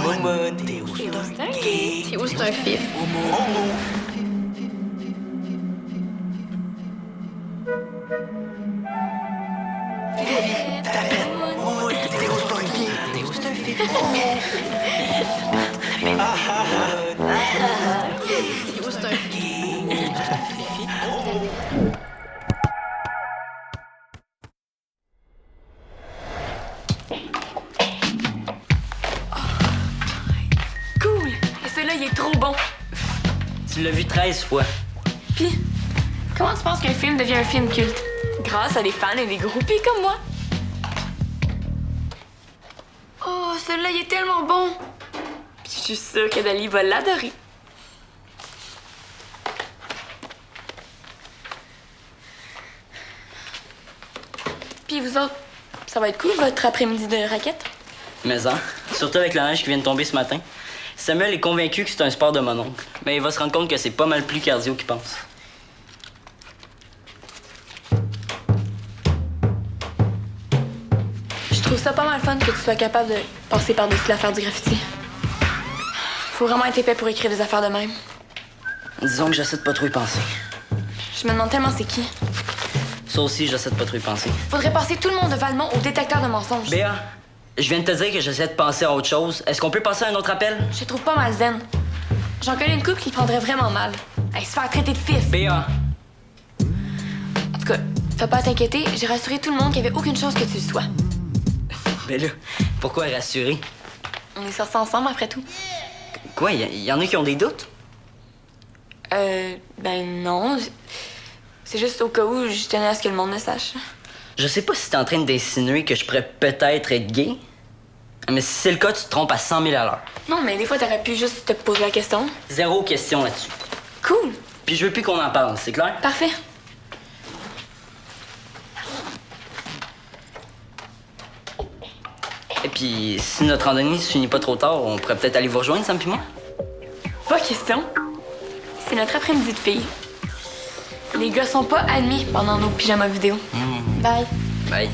Théo, c'est un fif. Théo, c'est un fif. Cool! Et celui-là, il est trop bon. Tu l'as vu 13 fois. Puis, comment tu penses qu'un film devient un film culte? Grâce à des fans et des groupies comme moi. Oh, celui-là, il est tellement bon! Puis je suis sûre que Dali va l'adorer. Puis vous autres, ça va être cool votre après-midi de raquette? Mais surtout avec la neige qui vient de tomber ce matin. Samuel est convaincu que c'est un sport de mon oncle, mais il va se rendre compte que c'est pas mal plus cardio qu'il pense. Je trouve ça pas mal fun que tu sois capable de passer par-dessus l'affaire du graffiti. Faut vraiment être épais pour écrire des affaires de même. Disons que j'essaie de pas trop y penser. Je me demande tellement c'est qui. Ça aussi, j'essaie de pas trop y penser. Faudrait passer tout le monde de Valmont au détecteur de mensonges. Béa, je viens de te dire que j'essaie de penser à autre chose. Est-ce qu'on peut passer à un autre appel? Je les trouve pas mal zen. J'en connais une couple qui prendrait vraiment mal. Elle se faire traiter de fif. Béa! En tout cas, fais pas à t'inquiéter, j'ai rassuré tout le monde qu'il y avait aucune chance que tu le sois. Ben là, pourquoi rassurer? On est sortis ensemble après tout. Quoi, y en a qui ont des doutes? Ben non. C'est juste au cas où je tenais à ce que le monde le sache. Je sais pas si t'es en train d'insinuer que je pourrais peut-être être gay, mais si c'est le cas, tu te trompes à 100 000 à l'heure. Non, mais des fois, t'aurais pu juste te poser la question. Zéro question là-dessus. Cool. Puis je veux plus qu'on en parle, c'est clair? Parfait. Et puis, si notre randonnée se finit pas trop tard, on pourrait peut-être aller vous rejoindre, Sam pis moi? Pas question. C'est notre après-midi de filles. Les gars sont pas admis pendant nos pyjamas vidéo. Bye. Bye.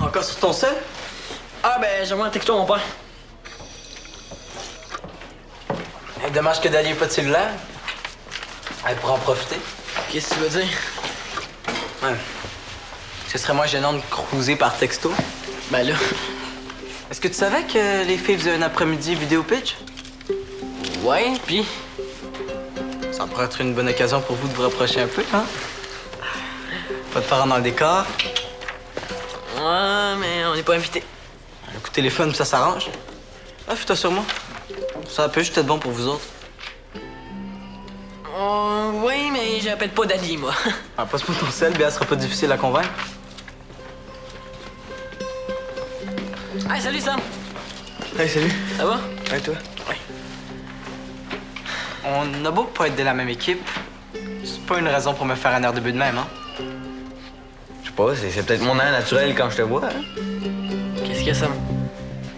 Encore sur ton sel? Ah ben, j'aimerais un texto à mon père. Hey, dommage que Dali ait pas de cellulaire. Elle pourra en profiter. Qu'est-ce que tu veux dire? Ouais. Ce serait moins gênant de cruiser par texto. Ben là... Est-ce que tu savais que les filles faisaient un après-midi vidéo pitch? Ouais, pis... Ça pourrait être une bonne occasion pour vous de vous rapprocher un peu, hein? Pas de parents dans le décor. Ouais, mais on n'est pas invités. Un coup de téléphone, ça s'arrange. Ah, fais-toi sur moi. Ça peut juste être bon pour vous autres. Oui, mais j'appelle pas Dali, moi. Ah, passe-moi ton sel, Béa sera pas difficile à convaincre. Hey, salut Sam! Hey, salut. Ça va? Hey, toi? Ouais. On a beau pas être de la même équipe, c'est pas une raison pour me faire un air de but de même, hein? Je sais pas, c'est peut-être mon air naturel quand je te vois, hein? Qu'est-ce qu'il y a, Sam?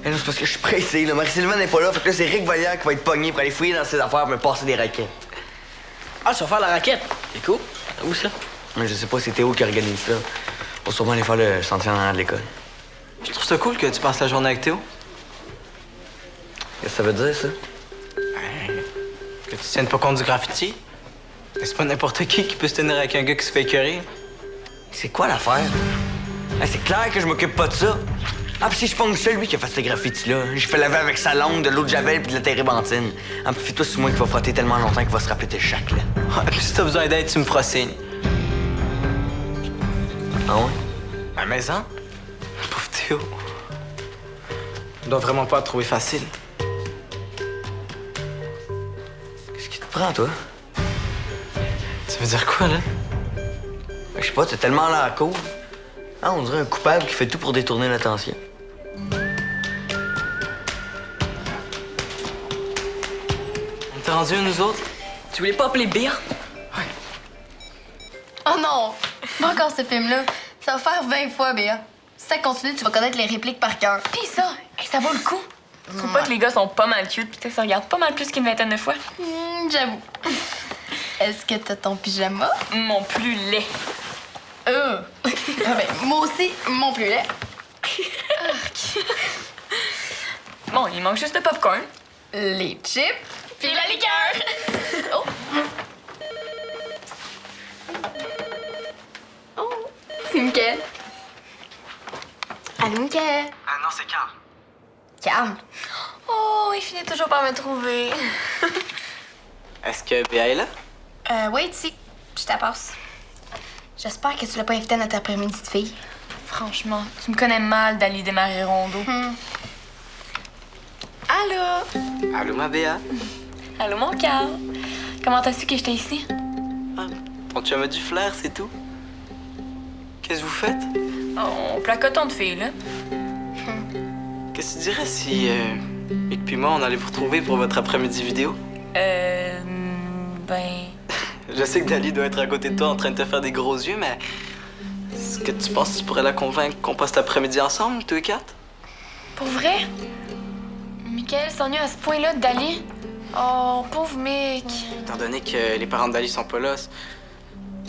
Eh non, c'est parce que je suis pressé, là. Marie-Sylvain n'est pas là, fait que là, c'est Rick Vallière qui va être pogné pour aller fouiller dans ses affaires pour me passer des raquettes. Ah, tu vas faire la raquette? C'est cool. Où ça? Mais je sais pas, c'est Théo qui organise ça. On va sûrement aller faire le sentier en arrière de l'école. Je trouve ça cool que tu passes la journée avec Théo. Qu'est-ce que ça veut dire, ça? Que tu tiennes pas compte du graffiti. Mais c'est pas n'importe qui peut se tenir avec un gars qui se fait écœurer. C'est quoi l'affaire? Eh, c'est clair que je m'occupe pas de ça. Ah, pis si je pogne seul, lui qui a fait ce graffiti-là. J'ai fait laver avec sa langue, de l'eau de javel puis de la térébenthine. Ah, pis fais-toi sur moi qui va frotter tellement longtemps qu'il va se rappeler tes chacs, là. Ah, puis si t'as besoin d'aide, tu me feras signe. Ah ouais? À la maison? Pauvre Théo. On doit vraiment pas te trouver facile. Qu'est-ce qui te prend, toi? Ça veut dire quoi, là? Je sais pas, t'as tellement l'air cool. Ah, on dirait un coupable qui fait tout pour détourner l'attention. On t'est rendu nous autres? Tu voulais pas appeler Béa? Oh non! Pas encore ce film-là. Ça va faire 20 fois, Béa. Si ça continue, tu vas connaître les répliques par cœur. Pis ça, ça vaut le coup. Tu trouves pas que les gars sont pas mal cute pis ça se regarde pas mal plus qu'une vingtaine de fois? J'avoue. Est-ce que t'as ton pyjama? Mon plus laid. Ah ben, moi aussi, mon plus laid. Bon, il manque juste le popcorn. Les chips. Puis la liqueur. Oh! Oh! C'est Mickaël. Allô, Mickaël. Ah non, c'est Carl. Calme. Oh, il finit toujours par me trouver. Est-ce que Béa est là? Oui, ici. Je t'appasse. J'espère que tu l'as pas invité à notre après-midi de filles. Franchement, tu me connais mal d'aller démarrer Rondo. Allô? Allô, ma Béa? Allô, mon Carl. Comment t'as su que j'étais ici? Ah, ton chum a du flair, c'est tout. Qu'est-ce que vous faites? Oh, on placotons de filles, là. Qu'est-ce que tu dirais si Mick puis moi, on allait vous retrouver pour votre après-midi vidéo? Ben... Je sais que Dali doit être à côté de toi en train de te faire des gros yeux, mais est-ce que tu penses que tu pourrais la convaincre qu'on passe l'après-midi ensemble, tous les quatre? Pour vrai? Mickaël s'ennuie à ce point-là de Dali? Oh, pauvre Mick. Étant donné que les parents de Dali sont pas là, ce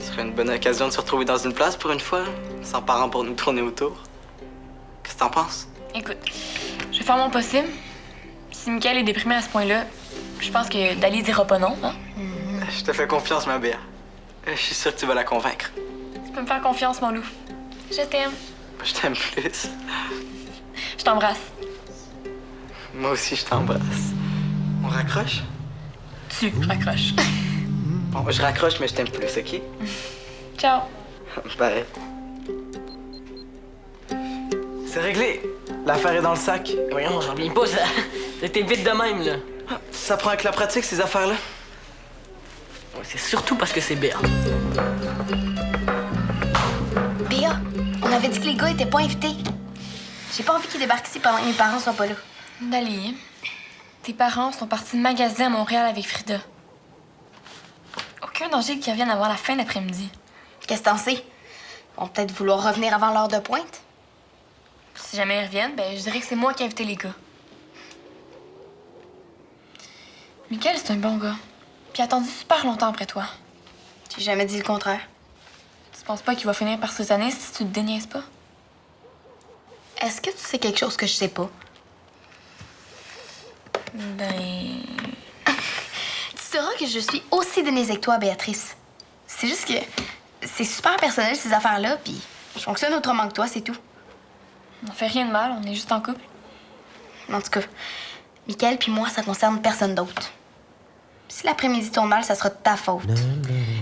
serait une bonne occasion de se retrouver dans une place pour une fois, sans parents pour nous tourner autour. Qu'est-ce que t'en penses? Écoute, je vais faire mon possible. Si Mickaël est déprimé à ce point-là, je pense que Dali dira pas non, hein? Je te fais confiance, ma Béa. Je suis sûr que tu vas la convaincre. Tu peux me faire confiance, mon loup. Je t'aime. Je t'aime plus. Je t'embrasse. Moi aussi, je t'embrasse. On raccroche? Tu raccroches. Bon, je raccroche, mais je t'aime plus, OK? Ciao. Bye. C'est réglé. L'affaire est dans le sac. Voyons, j'en reviens pas, ça. T'es vite de même, là. Ça prend avec la pratique, ces affaires-là. Ouais, c'est surtout parce que c'est Béa. Béa, on avait dit que les gars étaient pas invités. J'ai pas envie qu'ils débarquent ici pendant que mes parents sont pas là. Dali, tes parents sont partis magasiner à Montréal avec Frida. Aucun danger qu'ils reviennent avant la fin d'après-midi. Qu'est-ce que t'en sais? Ils vont peut-être vouloir revenir avant l'heure de pointe. Si jamais ils reviennent, ben je dirais que c'est moi qui ai invité les gars. Mickaël, c'est un bon gars. Puis il a attendu super longtemps après toi. J'ai jamais dit le contraire. Tu penses pas qu'il va finir par se tanner si tu te déniaises pas? Est-ce que tu sais quelque chose que je sais pas? Ben... Tu sauras que je suis aussi déniaisée que toi, Béatrice. C'est juste que c'est super personnel, ces affaires-là, puis je fonctionne autrement que toi, c'est tout. On fait rien de mal, on est juste en couple. En tout cas, Mickaël puis moi, ça concerne personne d'autre. Si l'après-midi tourne mal, ça sera de ta faute.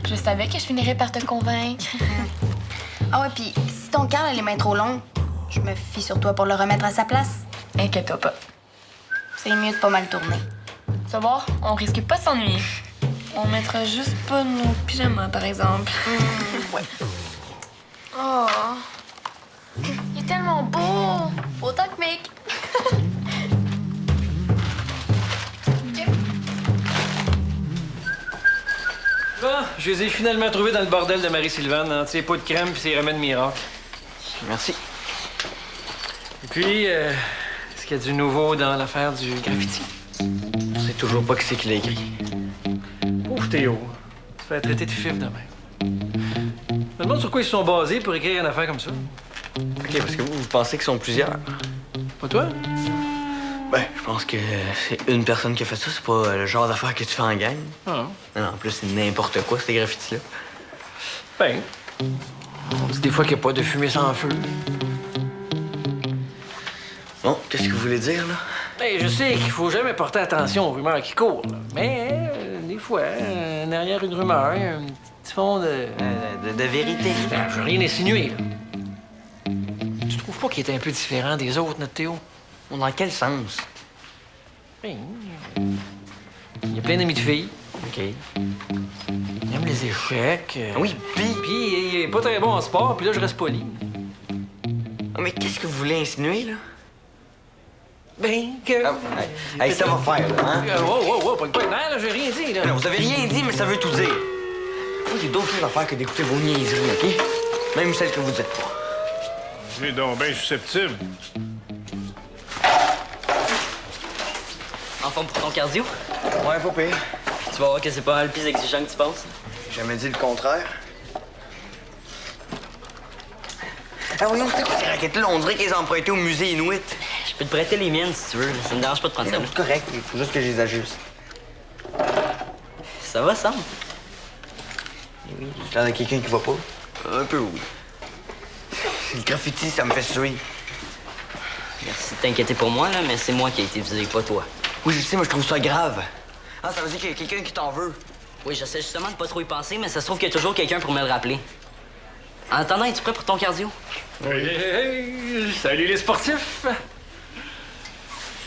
Je savais que je finirais par te convaincre. Ah ouais, puis si ton cœur a les mains trop longues, je me fie sur toi pour le remettre à sa place. Inquiète-toi pas. C'est mieux de pas mal tourner. Tu vas voir, on risque pas de s'ennuyer. On mettra juste pas nos pyjamas, par exemple. Ouais. Oh! Il est tellement beau! Autant que Mick. Bon, je les ai finalement trouvés dans le bordel de Marie-Sylvane, hein, tu sais, pas de crème puis ses remèdes miracles. Merci. Et puis, est-ce qu'il y a du nouveau dans l'affaire du graffiti? On sait toujours pas qui c'est qui l'a écrit. Pauvre Théo, tu te fais traiter de fif de même. Je me demande sur quoi ils se sont basés pour écrire une affaire comme ça. OK, parce que vous pensez qu'ils sont plusieurs. Pas toi? Ben, je pense que c'est une personne qui a fait ça. C'est pas le genre d'affaire que tu fais en gang. Ah. Non, en plus, c'est n'importe quoi, ces graffitis-là. Ben, on dit des fois qu'il n'y a pas de fumée sans feu. Bon, qu'est-ce que vous voulez dire, là? Ben, je sais qu'il faut jamais porter attention aux rumeurs qui courent, là. Mais, des fois, derrière une rumeur, un petit fond de... De vérité. Ben, je veux rien insinuer, là. Tu trouves pas qu'il était un peu différent des autres, notre Théo? Dans quel sens? Ben, il y a plein d'amis de filles. OK. Il aime les échecs. Oui, Puis il est pas très bon en sport, puis là, je reste poli. Ah, mais qu'est-ce que vous voulez insinuer, là? Ben, que... Ah, hey, ça va faire, là, hein? Wow, pas de nerfs, là, j'ai rien dit, là. Non, vous avez rien dit, mais ça veut tout dire. Moi, j'ai d'autres choses à faire que d'écouter vos niaiseries, OK? Même celles que vous dites pas. J'ai donc bien susceptible. En forme pour ton cardio? Ouais, pas pire. Tu vas voir que c'est pas mal plus exigeant que tu penses. J'ai jamais dit le contraire. Ah oui, c'est quoi ces raquettes-là? On dirait qu'ils les ont empruntées au musée Inuit. Je peux te prêter les miennes si tu veux. Ça me dérange pas de prendre ça. C'est correct, il faut juste que je les ajuste. Ça va, Sam? Oui, j'ai l'air de quelqu'un qui va pas. Un peu, oui. Le graffiti, ça me fait suer. Merci de t'inquiéter pour moi, là, mais c'est moi qui ai été visé, pas toi. Oui, je sais, mais je trouve ça grave. Ah, ça veut dire qu'il y a quelqu'un qui t'en veut. Oui, j'essaie justement de pas trop y penser, mais ça se trouve qu'il y a toujours quelqu'un pour me le rappeler. En attendant, es-tu prêt pour ton cardio? Hey, salut les sportifs!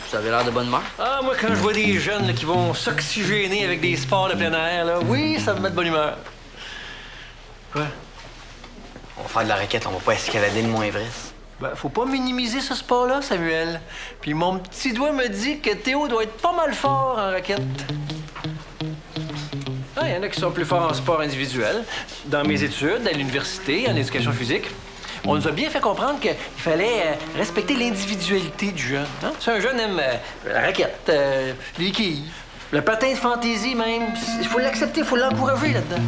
Vous avez l'air de bonne humeur. Ah, moi, quand je vois des jeunes là, qui vont s'oxygéner avec des sports de plein air, là, oui, ça me met de bonne humeur. Quoi? On va faire de la raquette, on va pas escalader le Mont Everest. Ben, faut pas minimiser ce sport-là, Samuel. Puis mon petit doigt me dit que Théo doit être pas mal fort en raquette. Ah, il y en a qui sont plus forts en sport individuel. Dans mes études, à l'université, en éducation physique, on nous a bien fait comprendre qu'il fallait respecter l'individualité du jeune. Hein? Si un jeune aime la raquette, les quilles, le patin de fantaisie même, il faut l'accepter, il faut l'encourager là-dedans.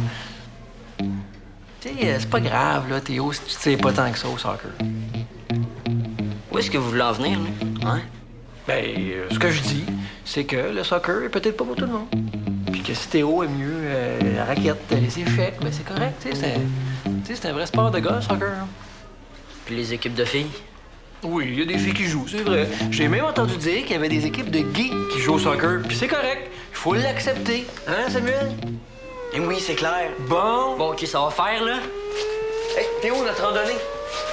Tu sais, c'est pas grave, là, Théo, si tu sais pas tant que ça au soccer. Où est-ce que vous voulez en venir, là? Hein? Ben, ce que je dis, c'est que le soccer est peut-être pas pour tout le monde. Puis que si Théo aime mieux la raquette, les échecs, ben c'est correct, tu sais, c'est un vrai sport de gars, le soccer. Puis les équipes de filles? Oui, il y a des filles qui jouent, c'est vrai. J'ai même entendu dire qu'il y avait des équipes de gays qui jouent au soccer, puis c'est correct. Il faut l'accepter, hein, Samuel? Eh oui, c'est clair. Bon. Bon, OK, ça va faire, là. Hey, Théo, notre randonnée.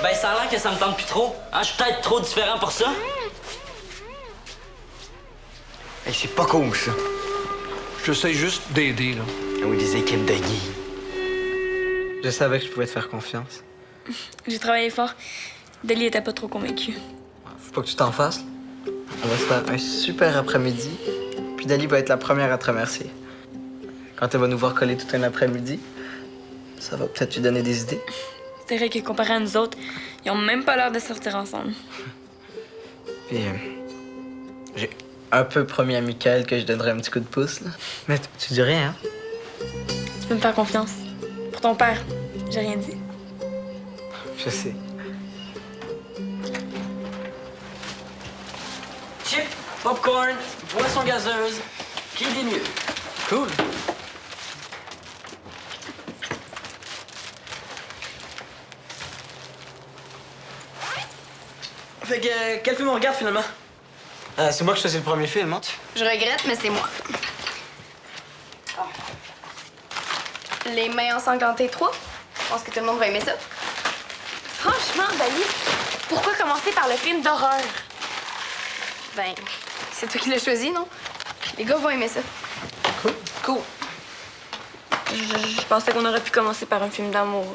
Ben, ça a l'air que ça me tente plus trop. Hein, je suis peut-être trop différent pour ça. Hey, c'est pas cool, ça. J'essaie juste d'aider, là. Ah oui, des équipes de gays. Je savais que je pouvais te faire confiance. J'ai travaillé fort. Dali était pas trop convaincu. Faut pas que tu t'en fasses. On va se faire un super après-midi, puis Dali va être la première à te remercier. Quand elle va nous voir coller tout un après-midi, ça va peut-être lui donner des idées. C'est vrai que comparé à nous autres, ils ont même pas l'air de sortir ensemble. Puis, j'ai un peu promis à Michael que je donnerais un petit coup de pouce, là. Mais tu dis rien, hein? Tu peux me faire confiance. Pour ton père, j'ai rien dit. Je sais. Chip, popcorn, boisson gazeuse. Qui dit mieux? Cool. Fait que, quel film on regarde finalement? C'est moi qui choisis le premier film, hein? Je regrette, mais c'est moi. Les mains ensanglantées 3. Je pense que tout le monde va aimer ça. Franchement, Dali, pourquoi commencer par le film d'horreur? Ben, c'est toi qui l'as choisi, non? Les gars vont aimer ça. Cool. Je pensais qu'on aurait pu commencer par un film d'amour.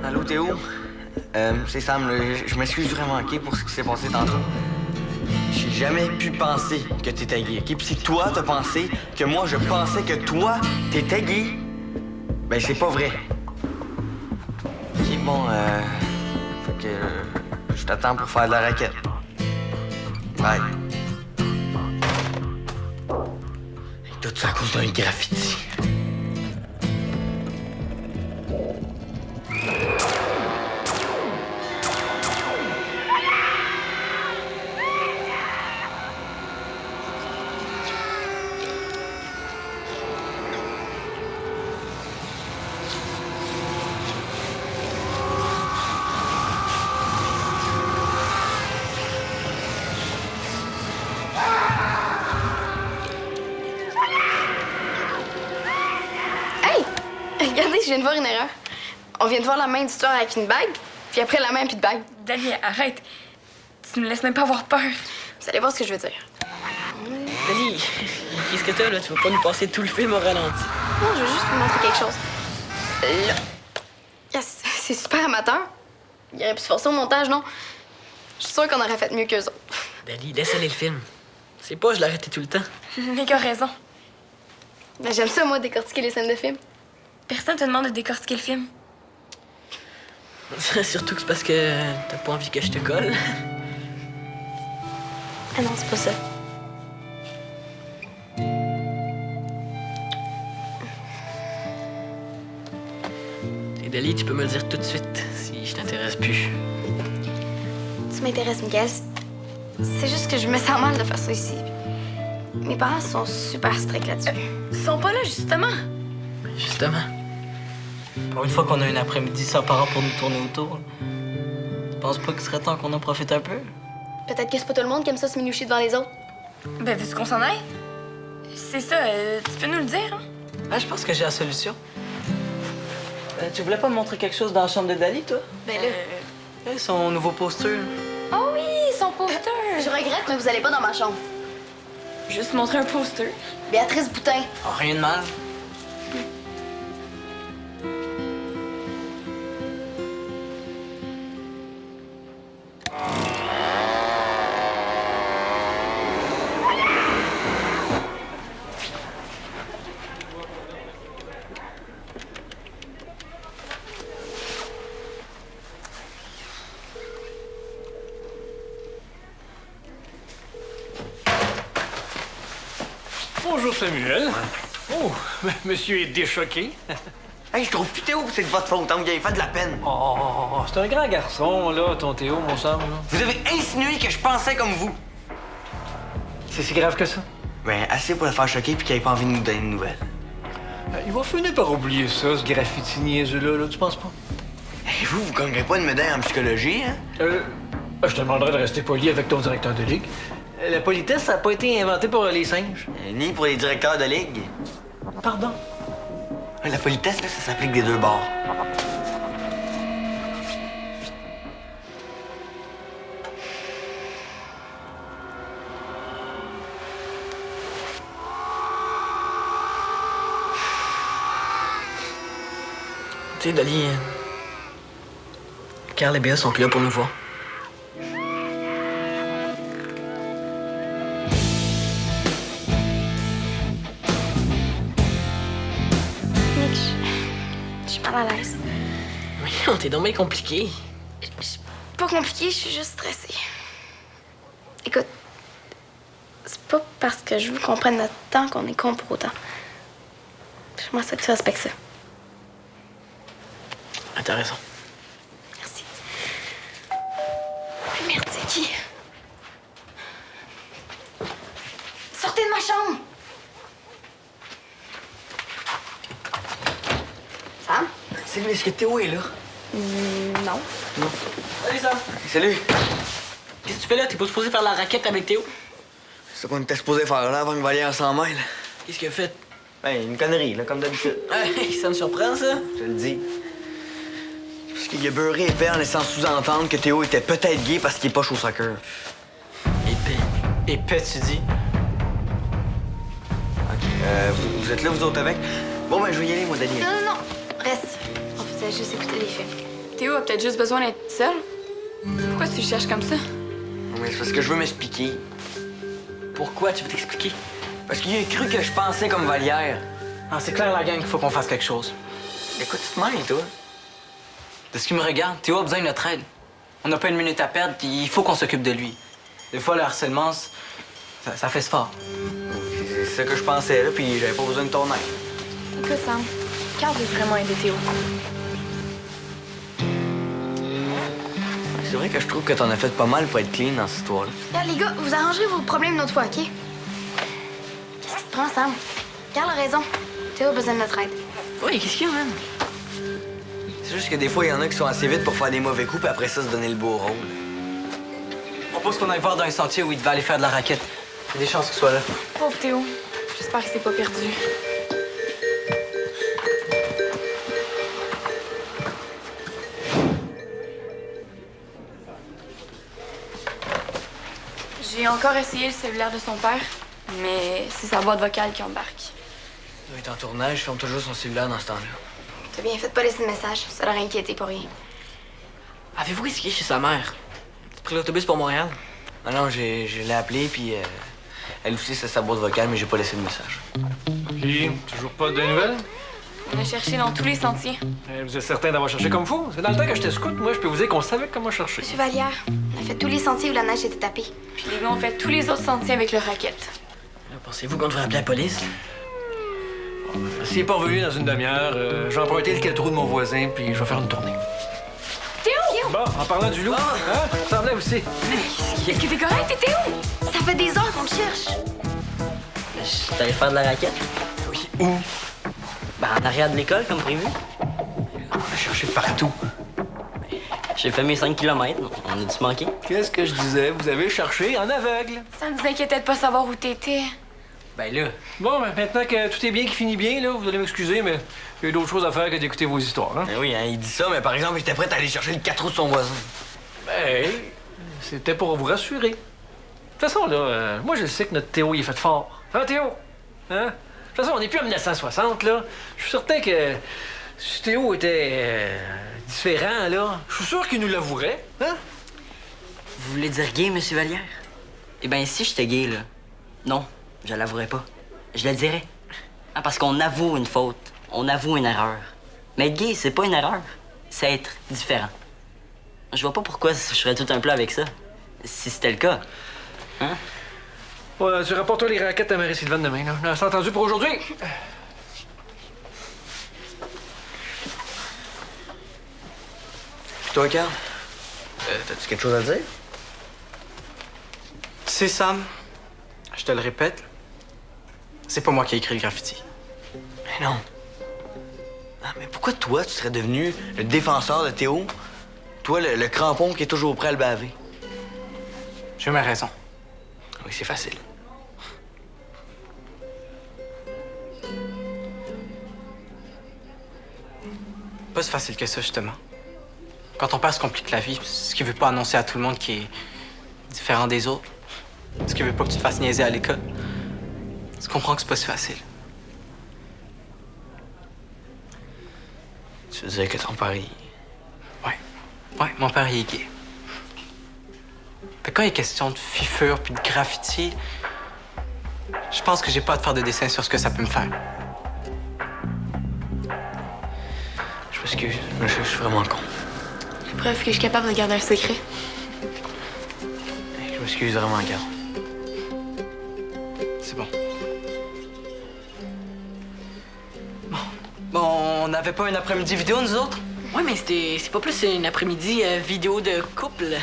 Allô, Théo? C'est Sam, là. Je m'excuse vraiment, OK, pour ce qui s'est passé tantôt. J'ai jamais pu penser que t'étais gay, OK? Puis si toi, t'as pensé que moi, je pensais que toi, t'étais gay, ben c'est pas vrai. OK, bon, fait que je t'attends pour faire de la raquette. Bye. Tout ça à cause d'un graffiti. Regardez, je viens de voir une erreur. On vient de voir la main d'histoire avec une bague, puis après la main puis de bague. Dali, arrête. Tu me laisses même pas avoir peur. Vous allez voir ce que je veux dire. Dali, qu'est-ce que t'as là? Tu vas pas nous passer tout le film au ralenti. Non, je veux juste vous montrer quelque chose. Là. Yes, c'est super amateur. Il aurait pu se forcer au montage, non? Je suis sûre qu'on aurait fait mieux qu'eux autres. Dali, laisse aller le film. C'est pas, je l'arrêtais tout le temps. Mais a raison. Ben, j'aime ça, moi, décortiquer les scènes de film. Personne te demande de décortiquer le film. Surtout que c'est parce que t'as pas envie que je te colle. Ah non, c'est pas ça. Et Dali, tu peux me le dire tout de suite si je t'intéresse plus. Tu m'intéresses, Miguel. C'est juste que je me sens mal de faire ça ici. Mes parents sont super stricts là-dessus. Ils sont pas là, justement. Justement. Pour une fois qu'on a un après-midi sans parents pour nous tourner autour, tu penses pas qu'il serait temps qu'on en profite un peu? Peut-être que c'est pas tout le monde qui aime ça se minoucher devant les autres. Ben, veux-tu qu'on s'en aille? C'est ça, tu peux nous le dire, hein? Ah, je pense que j'ai la solution. Tu voulais pas me montrer quelque chose dans la chambre de Dali, toi? Ben là, Son nouveau poster. Oh oui, son poster! je regrette, mais vous allez pas dans ma chambre. Juste montrer un poster. Béatrice Boutin. Oh, rien de mal. Bonjour, Samuel. Oh, monsieur est déchoqué. Hey, je trouve plus Théo, c'est de votre faute, hein, vous avez fait de la peine. Oh, c'est un grand garçon, là, ton Théo, mon Sam. Là. Vous avez insinué que je pensais comme vous. C'est si grave que ça? Ben, assez pour le faire choquer puis qu'il ait pas envie de nous donner de nouvelles. Il va finir par oublier ça, ce graffiti niaiseux-là, là, tu penses pas? Hey, vous gagnerez pas une médaille en psychologie, hein? Je te demanderais de rester poli avec ton directeur de ligue. La politesse, ça n'a pas été inventé pour les singes. Ni pour les directeurs de ligue. Pardon? La politesse, là, ça s'applique des deux bords. Tu sais, Dali, Carl et Béa sont plus là pour nous voir. Nick, je suis mal à l'aise. Mais t'es donc bien compliqué. Je suis pas compliquée, je suis juste stressée. Écoute, c'est pas parce que je veux qu'on prenne notre temps qu'on est con pour autant. J'aimerais ça que tu respectes ça. Ah, t'as raison. Merci. Merde, c'est qui? Sortez de ma chambre! Sam? Salut, est-ce que Théo est là? Non. Non. Salut, Sam. Salut. Qu'est-ce que tu fais là? T'es pas supposé faire la raquette avec Théo? C'est ça qu'on était supposé faire là avant que Valère s'en mêle. Qu'est-ce qu'il a fait? Ben, une connerie, là, comme d'habitude. Hey, ça me surprend, ça. Je te le dis. Parce qu'il a beurré épais en laissant sous-entendre que Théo était peut-être gay parce qu'il est pas chaud au soccer. Épais. Épais, tu dis? OK. Vous êtes là, vous autres, avec? Bon, ben, je vais y aller, moi, Dani. Non. Reste. On faisait juste écouter les films. Théo a peut-être juste besoin d'être seul. Pourquoi tu le cherches comme ça? Mais c'est parce que je veux m'expliquer. Pourquoi? Tu veux t'expliquer? Parce qu'il a cru que je pensais comme Vallière. Ah, c'est clair, la gang, qu'il faut qu'on fasse quelque chose. De quoi tu te mêles, toi? De ce qui me regarde, Théo a besoin de notre aide. On n'a pas une minute à perdre, puis il faut qu'on s'occupe de lui. Des fois, le harcèlement, ça fait ce fort. C'est ça que je pensais, là, puis j'avais pas besoin de ton aide. Écoute, Sam, Carl veut vraiment aider Théo. C'est vrai que je trouve que t'en as fait pas mal pour être clean dans cette histoire-là. Là, les gars, vous arrangerez vos problèmes une autre fois, OK? Qu'est-ce qui te prend, Sam? Carl a raison. Théo a besoin de notre aide. Oui, qu'est-ce qu'il y a, même? C'est juste que des fois, il y en a qui sont assez vite pour faire des mauvais coups, puis après ça, se donner le beau rôle. Je propose qu'on aille voir dans un sentier où il devait aller faire de la raquette. Il y a des chances qu'il soit là. Pauvre Théo. J'espère qu'il s'est pas perdu. J'ai encore essayé le cellulaire de son père, mais c'est sa boîte vocale qui embarque. Il doit être en tournage, il ferme toujours son cellulaire dans ce temps-là. T'as bien fait de pas laisser de message. Ça l'aurait inquiété pour rien. Avez-vous risqué chez sa mère? T'as pris l'autobus pour Montréal? Ah non, je l'ai appelée, puis elle aussi, c'est sa boîte vocale, mais j'ai pas laissé de message. Puis, toujours pas de nouvelles? On a cherché dans tous les sentiers. Vous êtes certain d'avoir cherché comme fou? Parce que dans le temps que j'étais scout, moi, je peux vous dire qu'on savait comment chercher. Monsieur Vallière, on a fait tous les sentiers où la neige était tapée. Puis les gars ont fait tous les autres sentiers avec leur raquette. Pensez-vous qu'on devrait appeler la police? S'il est pas revenu dans une demi-heure, je vais emprunter le quai-trou de mon voisin, puis je vais faire une tournée. Théo! Bon, en parlant du loup, hein? Ça semblait aussi. Est-ce que t'es correct? T'étais où? Ça fait des heures qu'on le cherche. T'es allé faire de la raquette? Oui. Où? Ben, en arrière de l'école, comme prévu. On a cherché partout. J'ai fait mes 5 km. On a dû se manquer. Qu'est-ce que je disais? Vous avez cherché en aveugle. Ça nous inquiétait de pas savoir où t'étais. Ben là, Bon, ben, maintenant que tout est bien qui finit bien, là, vous allez m'excuser, mais il y a d'autres choses à faire que d'écouter vos histoires, hein? Ben oui, hein, il dit ça, mais par exemple, j'étais prêt à aller chercher le 4 roues de son voisin. Ben, c'était pour vous rassurer. De toute façon, là, moi, je sais que notre Théo, il est fait fort. Hein, Théo? Hein? De toute façon, on n'est plus en 1960, là. Je suis certain que si Théo était différent, là, je suis sûr qu'il nous l'avouerait, hein? vous voulez dire gay, Monsieur Vallière? Eh ben, si j'étais gay, là, non, je l'avouerais pas. Je le dirais. Ah, parce qu'on avoue une faute. On avoue une erreur. Mais être gay, c'est pas une erreur. C'est être différent. Je vois pas pourquoi je serais tout un plat avec ça. Si c'était le cas. Hein? Ouais, tu rapportes les raquettes à Marie-Sylvaine demain, là. C'est entendu pour aujourd'hui? Puis toi, Carl? T'as-tu quelque chose à dire? Tu sais, Sam, je te le répète, c'est pas moi qui ai écrit le graffiti. Mais non. Ah, mais pourquoi toi, tu serais devenu le défenseur de Théo? Toi, le crampon qui est toujours prêt à le baver. J'ai mes raisons. Oui, c'est facile. Pas si facile que ça, justement. Quand ton père se complique la vie, ce qu'il veut pas annoncer à tout le monde qui est différent des autres, ce qu'il veut pas que tu te fasses niaiser à l'école, tu comprends que c'est pas si facile. Tu veux dire que ton père, Ouais, mon père, il est gay. Fait quand il est question de fifure puis de graffiti, je pense que j'ai pas à te faire de dessin sur ce que ça peut me faire. Je m'excuse, mais je suis vraiment con. Preuve que je suis capable de garder un secret. Je m'excuse vraiment, Carl. C'est bon. Bon, on n'avait pas un après-midi vidéo, nous autres? Ouais, mais c'est pas plus une après-midi vidéo de couple.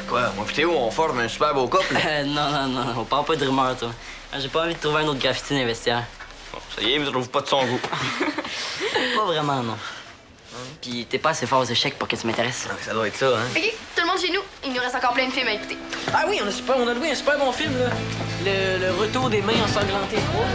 Quoi? Moi pis Théo, on forme un super beau couple. Non, on parle pas de rumeurs, toi. Ah, j'ai pas envie de trouver un autre graffiti dans les vestiaires. Bon, ça y est, vous trouvez pas de son goût. Pas vraiment, non. Puis t'es pas assez fort aux échecs pour que tu m'intéresses. Ah, ça doit être ça, hein? OK, tout le monde chez nous. Il nous reste encore plein de films à écouter. Ah oui, on a loué un super bon film, là. Le retour des mains ensanglantées 3.